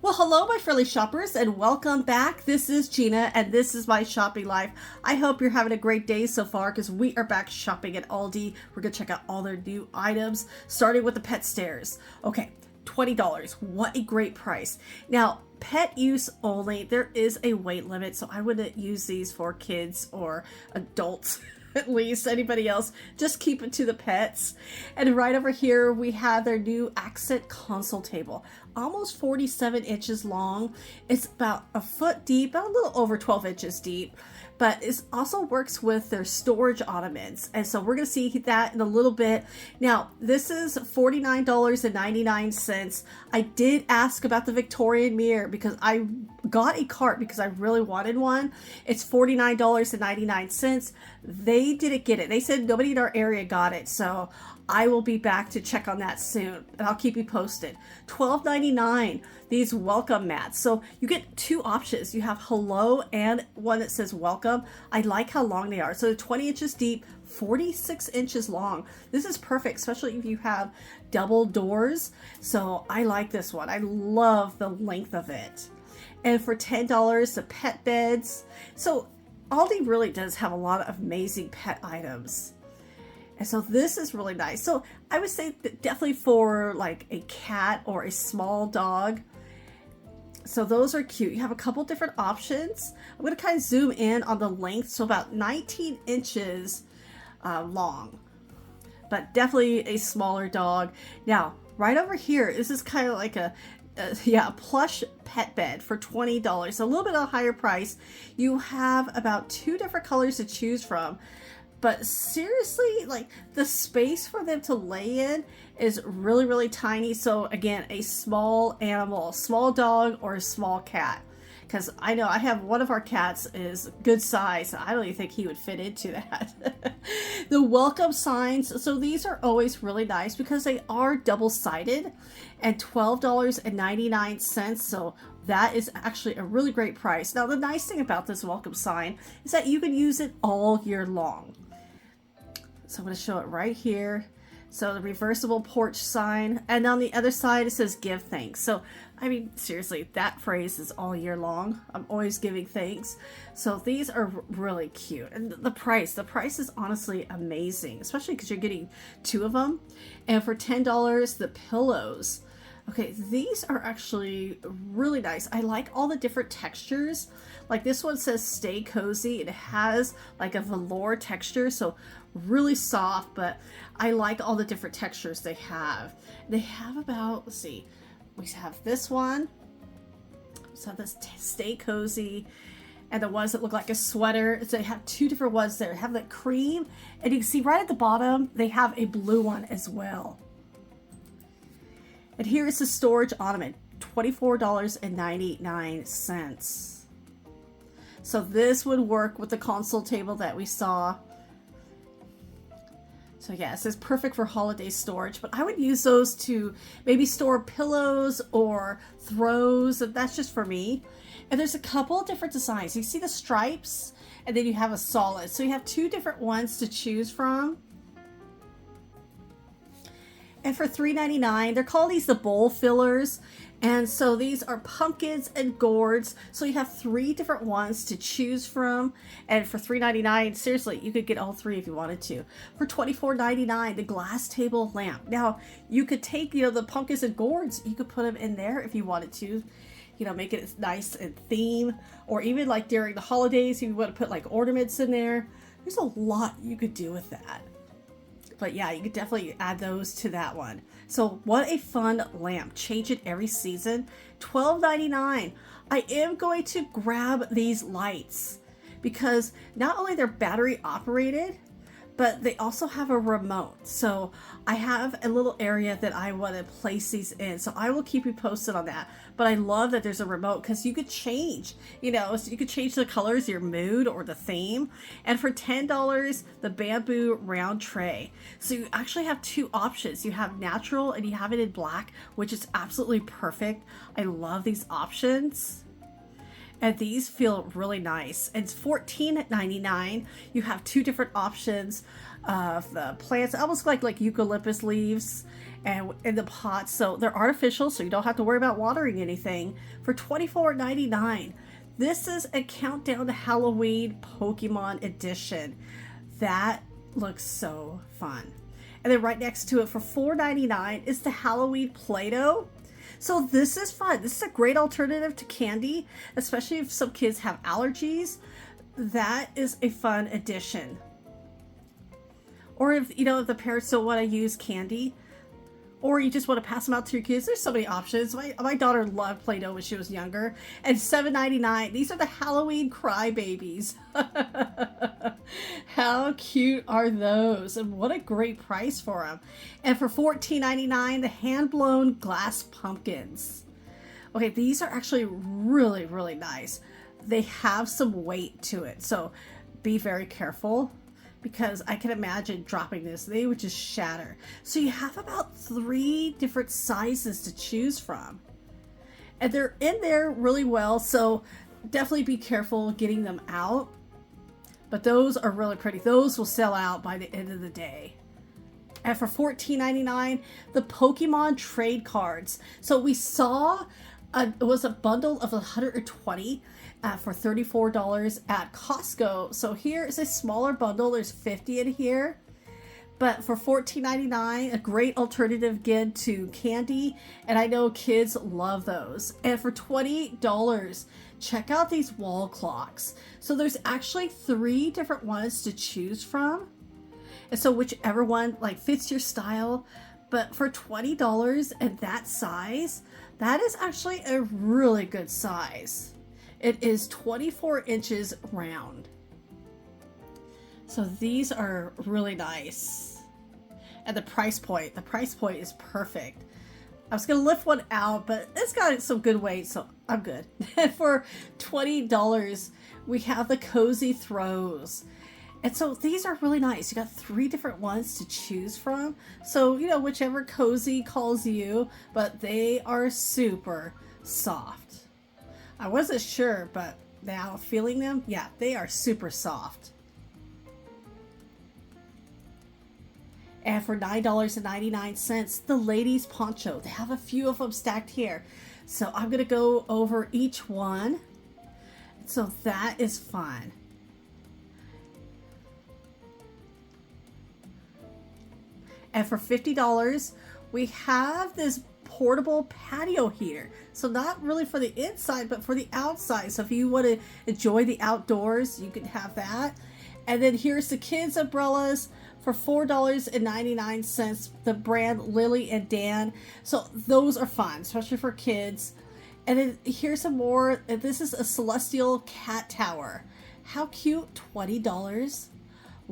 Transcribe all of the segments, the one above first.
Well, hello, my friendly shoppers, and welcome back. This is Gina, and this is my shopping life. I hope you're having a great day so far because we are back shopping at Aldi. We're going to check out all their new items, starting with the pet stairs. Okay, $20. What a great price. Now, pet use only. There is a weight limit, so I wouldn't use these for kids or adults. At least anybody else, just keep it to the pets. And right over here we have their new accent console table, almost 47 inches long. It's about a foot deep, about a little over 12 inches deep, but it also works with their storage ottomans, and so we're going to see that in a little bit. Now this is $49.99. I did ask about the Victorian mirror because I got a cart because I really wanted one. It's $49.99. They didn't get it. They said nobody in our area got it, so I will be back to check on that soon, and I'll keep you posted. $12.99, these welcome mats. So you get two options. You have hello and one that says welcome. I like how long they are. So 20 inches deep, 46 inches long. This is perfect, especially if you have double doors. So I like this one. I love the length of it. And for $10, the pet beds. So Aldi really does have a lot of amazing pet items. And so this is really nice. So I would say that definitely for like a cat or a small dog. So those are cute. You have a couple different options. I'm going to kind of zoom in on the length. So about 19 inches long, but definitely a smaller dog. Now, right over here, this is kind of like a plush pet bed for $20. So a little bit of a higher price. You have about two different colors to choose from. But seriously, like the space for them to lay in is really, really tiny. So again, a small animal, small dog or a small cat. Because I know I have one of our cats is good size. I don't even think he would fit into that. The welcome signs. So these are always really nice because they are double-sided and $12.99. So that is actually a really great price. Now, the nice thing about this welcome sign is that you can use it all year long. So I'm going to show it right here. So the reversible porch sign, and on the other side it says give thanks. So I mean, seriously, that phrase is all year long. I'm always giving thanks. So these are really cute. And the price is honestly amazing, especially because you're getting two of them. And for $10, the pillows. Okay, these are actually really nice. I like all the different textures. Like this one says stay cozy. It has like a velour texture, so really soft, but I like all the different textures they have. They have about, let's see, we have this one. So this stay cozy, and the ones that look like a sweater. So they have two different ones there. They have the cream, and you can see right at the bottom, they have a blue one as well. And here is the storage ottoman, $24.99. So this would work with the console table that we saw. So yeah, it says perfect for holiday storage, but I would use those to maybe store pillows or throws. That's just for me. And there's a couple different designs. You see the stripes, and then you have a solid. So you have two different ones to choose from. And for $3.99, they're called these the bowl fillers. And so these are pumpkins and gourds. So you have three different ones to choose from. And for $3.99, seriously, you could get all three if you wanted to. For $24.99, the glass table lamp. Now, you could take, the pumpkins and gourds, you could put them in there if you wanted to. Make it nice and theme. Or even like during the holidays, if you want to put like ornaments in there. There's a lot you could do with that. But yeah, you could definitely add those to that one. So what a fun lamp. Change it every season. $12.99. I am going to grab these lights because not only they're battery operated, but they also have a remote. So I have a little area that I want to place these in. So I will keep you posted on that. But I love that there's a remote because you could change, so you could change the colors, your mood, or the theme. And for $10, the bamboo round tray. So you actually have two options. You have natural and you have it in black, which is absolutely perfect. I love these options. And these feel really nice. And it's $14.99. You have two different options of the plants, almost like eucalyptus leaves, and in the pots. So they're artificial, so you don't have to worry about watering anything, for $24.99. This is a countdown to Halloween Pokemon edition. That looks so fun. And then right next to it for $4.99 is the Halloween Play-Doh. So this is fun. This is a great alternative to candy, especially if some kids have allergies. That is a fun addition. Or if, if the parents don't want to use candy, or you just want to pass them out to your kids, there's so many options. My daughter loved Play-Doh when she was younger. And $7.99, these are the Halloween Crybabies. How cute are those? And what a great price for them. And for $14.99, the hand-blown glass pumpkins. Okay, these are actually really, really nice. They have some weight to it, so be very careful, because I can imagine dropping this. They would just shatter. So you have about 3 different sizes to choose from. And they're in there really well, so definitely be careful getting them out. But those are really pretty. Those will sell out by the end of the day. And for $14.99, the Pokemon trade cards. So we saw it was a bundle of 120 for $34 at Costco. So here is a smaller bundle. There's 50 in here. But for $14.99, a great alternative again to candy. And I know kids love those. And for $20, check out these wall clocks. So there's actually 3 different ones to choose from. And so whichever one fits your style. But for $20 and that size, that is actually a really good size. It is 24 inches round. So these are really nice. And the price point is perfect. I was going to lift one out, but it's got some good weight, so I'm good. For $20, we have the Cozy Throws. And so these are really nice. You got 3 different ones to choose from. So, whichever cozy calls you, but they are super soft. I wasn't sure, but now feeling them, yeah, they are super soft. And for $9.99, the ladies poncho. They have a few of them stacked here. So I'm going to go over each one. So that is fun. And for $50, we have this portable patio heater. So not really for the inside, but for the outside. So if you want to enjoy the outdoors, you can have that. And then here's the kids' umbrellas for $4.99, the brand Lily and Dan. So those are fun, especially for kids. And then here's some more. This is a celestial cat tower. How cute, $20.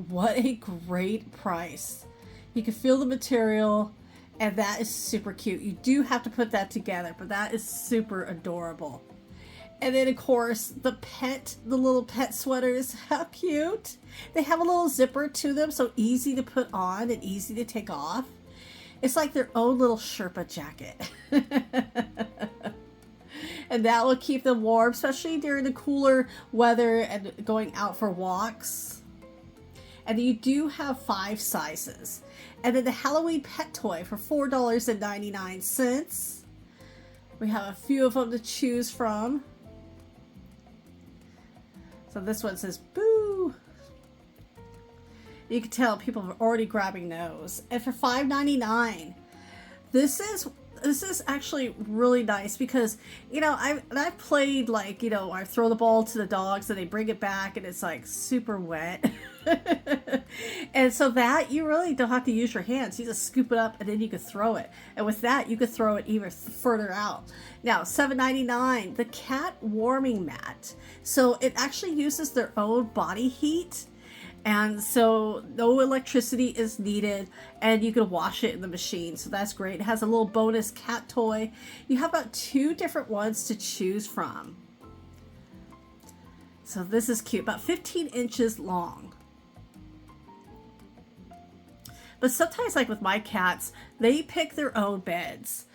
What a great price. You can feel the material, and that is super cute. You do have to put that together, but that is super adorable. And then, of course, the little pet sweaters. How cute. They have a little zipper to them, so easy to put on and easy to take off. It's like their own little Sherpa jacket. And that will keep them warm, especially during the cooler weather and going out for walks. And you do have 5 sizes. And then the Halloween pet toy for $4.99. We have a few of them to choose from. So this one says, boo. You can tell people are already grabbing those. And for $5.99, this is actually really nice because, I've played I throw the ball to the dogs and they bring it back and it's super wet. And so that you really don't have to use your hands. You just scoop it up and then you can throw it. And with that, you could throw it even further out. Now, $7.99, the cat warming mat. So it actually uses their own body heat. And so no electricity is needed and you can wash it in the machine. So that's great. It has a little bonus cat toy. You have about 2 different ones to choose from. So this is cute, about 15 inches long. But sometimes with my cats, they pick their own beds.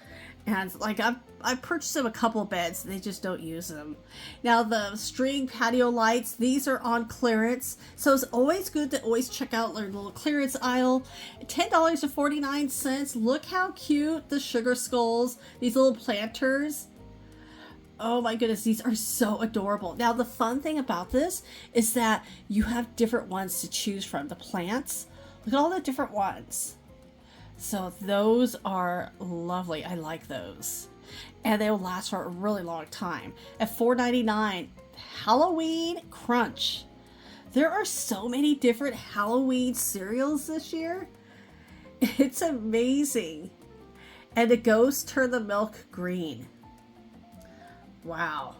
And like I purchased them a couple beds, they just don't use them. Now the string patio lights, these are on clearance, so it's always good to always check out their little clearance aisle. $10.49. Look how cute the sugar skulls, these little planters. Oh my goodness, these are so adorable. Now the fun thing about this is that you have different ones to choose from. The plants, look at all the different ones. So those are lovely. I like those. And they'll last for a really long time. At $4.99, Halloween Crunch. There are so many different Halloween cereals this year. It's amazing. And the ghosts turn the milk green. Wow.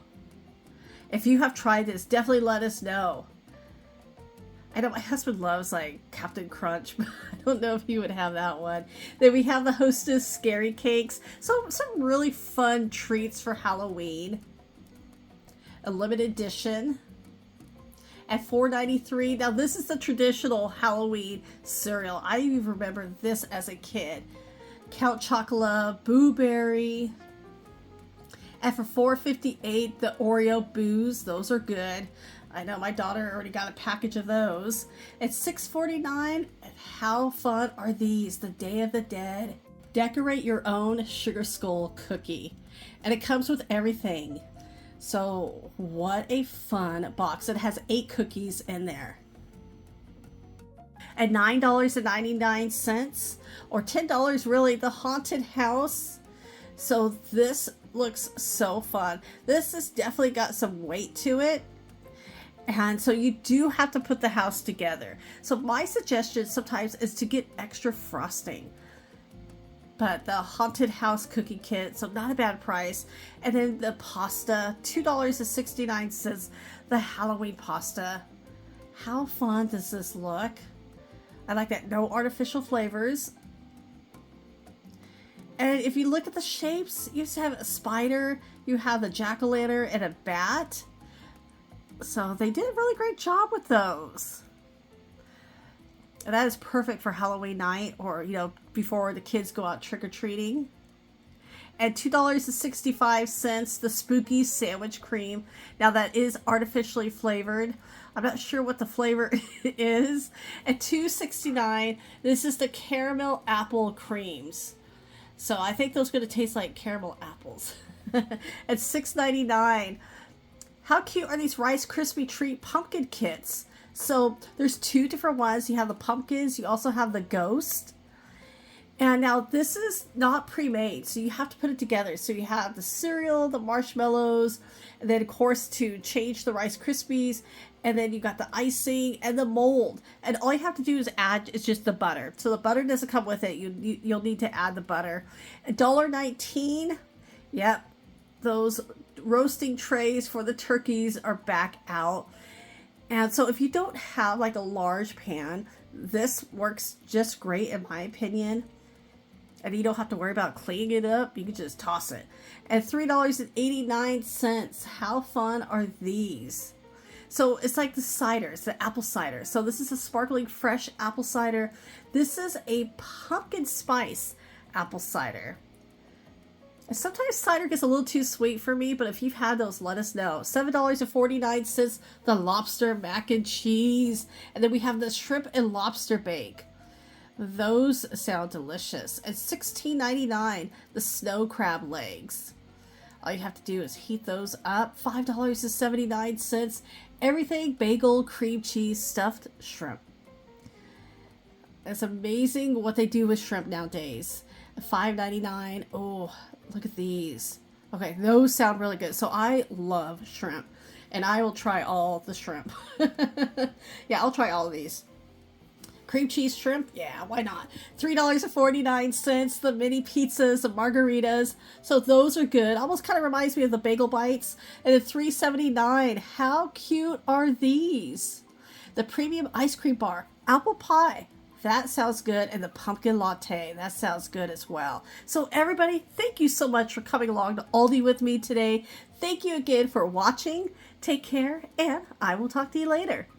If you have tried this, definitely let us know. I know my husband loves like Captain Crunch, but I don't know if he would have that one. Then we have the Hostess Scary Cakes. So some really fun treats for Halloween. A limited edition at $4.93. Now this is the traditional Halloween cereal. I even remember this as a kid. Count Chocula, Boo Berry. And for $4.58, the Oreo Boos. Those are good. I know my daughter already got a package of those. It's $6.49. And how fun are these? The Day of the Dead. Decorate your own sugar skull cookie. And it comes with everything. So what a fun box. It has 8 cookies in there. At $9.99 or $10 really, the Haunted House. So this looks so fun. This has definitely got some weight to it. And so you do have to put the house together. So my suggestion sometimes is to get extra frosting. But the Haunted House cookie kit, so not a bad price. And then the pasta, $2.69, the Halloween pasta. How fun does this look? I like that, no artificial flavors. And if you look at the shapes, you just have a spider, you have a jack-o'-lantern, and a bat. So they did a really great job with those. And that is perfect for Halloween night or, you know, before the kids go out trick-or-treating. And $2.65, the Spooky Sandwich Cream. Now that is artificially flavored. I'm not sure what the flavor is. At $2.69, this is the Caramel Apple Creams. So I think those are going to taste like caramel apples. At $6.99. How cute are these RiceKrispy Treat pumpkin kits? So there's 2 different ones. You have the pumpkins. You also have the ghost. And now this is not pre-made, so you have to put it together. So you have the cereal, the marshmallows, and then of course to change the Rice Krispies, and then you got the icing and the mold. And all you have to do is add is just the butter. So the butter doesn't come with it. You'll need to add the butter. $1.19. Yep, those roasting trays for the turkeys are back out. And so if you don't have like a large pan, this works just great in my opinion. And you don't have to worry about cleaning it up. You can just toss it. At $3.89. How fun are these? So it's like the cider. It's the apple cider. So this is a sparkling fresh apple cider. This is a pumpkin spice apple cider. And sometimes cider gets a little too sweet for me, but if you've had those, let us know. $7.49, the lobster mac and cheese. And then we have the shrimp and lobster bake. Those sound delicious. And $16.99, the snow crab legs. All you have to do is heat those up. $5.79. Everything bagel, cream cheese, stuffed shrimp. It's amazing what they do with shrimp nowadays. $5.99. Oh, look at these. Okay, those sound really good. So I love shrimp. And I will try all the shrimp. Yeah, I'll try all of these. Cream cheese shrimp? Yeah, why not? $3.49, the mini pizzas, the margaritas. So those are good. Almost kind of reminds me of the bagel bites. And then $3.79. How cute are these? The premium ice cream bar. Apple pie. That sounds good. And the pumpkin latte. That sounds good as well. So everybody, thank you so much for coming along to Aldi with me today. Thank you again for watching. Take care, and I will talk to you later.